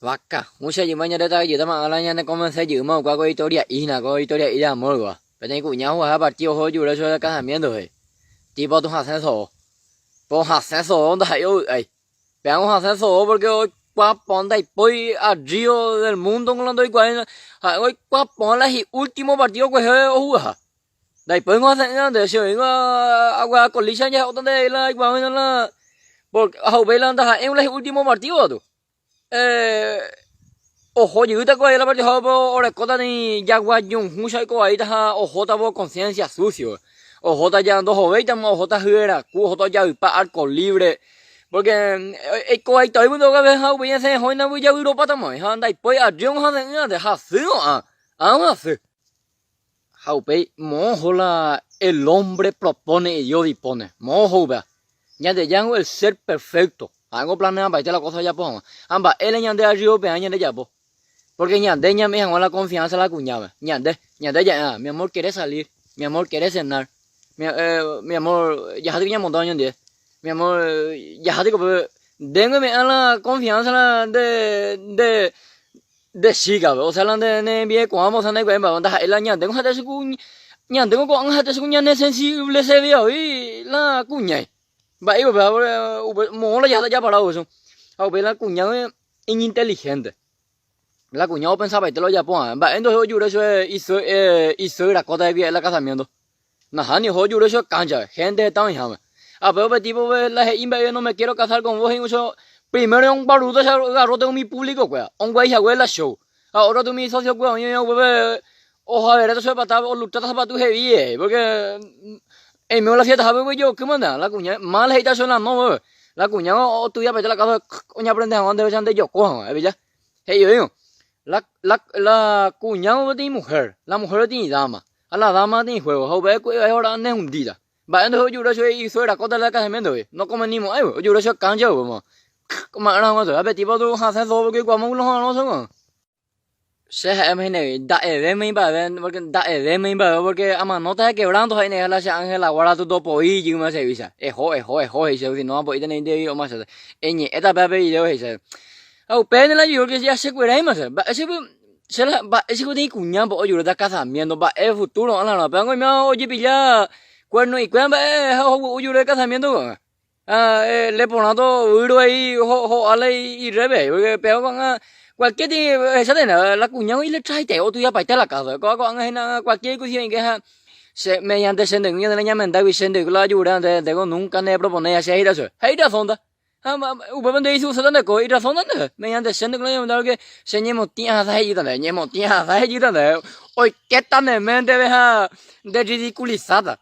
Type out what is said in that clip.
Vaca, mucha y mañana de ayuda más a la mañana comencé a llamar con historia y na con historia y amor gua. Pero tengo cuñado a partido hoy yo le soy el casamiento tipo tu ascenso. Pues ascenso donde hay hoy. Veamos ascenso porque hoy qua ponda y voy a Río del mundo con los cual hoy qua ponla y último partido que es hoy. Después no hacen de eso, agua con licha ya donde la igual la porque a ver anda en el último partido tú. Eh ojo, yo te coge la parte de por escota ni yagua yung mucha co ahí ta ojo ta por conciencia sucio. Ojo ta ya dos ovejas, ojo ta juera, ojo ta ya pa alcohol libre. Porque el co ahí todo el mundo que ve ha bien se joina voy ya Europa ta moi, anda y pues a yung ha de ha su a su. Jaupe, mojola, el hombre propone y Dios dispone. Mojo, vea. Ya de yango el ser perfecto. Algo planeado para la cosa ya ponga. Amba, él ya de arriba, pero ya de ya po. Porque ñande ña me dejó la confianza la cuñada. Ñande ya, mi amor quiere salir. Mi amor quiere cenar. Mi amor, ya te que montón ñande. Mi amor, ya te que dengue me la confianza de chica, o sea, la de bien cuando vamos a andar con banda, el año tengo hasta su ña tengo con hasta su ña sensible se vio y la cuña. Va iba a mola ya parado eso. A ver la cuña es inteligente. La cuñado pensaba y te lo ya ponga. Va, entonces yo eso hizo la cosa de bien la casamiento. Nah, ni yo eso cancha, gente está en jama. A ver, tipo, la gente no me quiero casar con vos y eso. Primero un baruto se agarró de mi público, pues. Un güey se la show. Ahora tú mi socio, pues, yo, ojo, a ver, esto se para o luchar para tu heavy, porque en medio de la fiesta, ¿sabes, yo? ¿Qué manda? La cuña, mal heita suena, no, la cuña, o tú ya vete la casa, coña, aprende a dónde ves antes yo, cojo, ¿ves? Hey, yo digo. La cuñado de mujer, la mujer tiene dama, a la dama tiene juego, o ve que ahora anda hundida. Va, entonces yo eso hizo la cosa de la casamiento, no como ni mo, yo eso cancha, como era más, a ver, tipo tú haces todo porque como uno no son. Se me ne da me iba a ver porque da me iba a ver porque ama no te quebrando ahí en la ángela guarda tu topo y me se visa. Ejo, y se dice no pues tener de más. Eñe, esta bebé y yo dice. Au pene la yo que ya se cuera más. Ese se la va ese que cuña po yo da casamiento va el futuro ala no pero me oye pilla cuerno y cuerno yo de casamiento. Le ponado uro ahí ale y rebe porque pero con cualquier esa de la cuña y le trae te o tú ya para la casa con cualquier cosa que se mediante sentencia de la llama y sende la ayuda de nunca ne propone así eso. Hey da sonda. Upaman de isu sadan ko ira sonan de mediante sende con la que señemos tía da ayuda de ñemo tía da ayuda de hoy qué tan de mente deja de ridiculizada.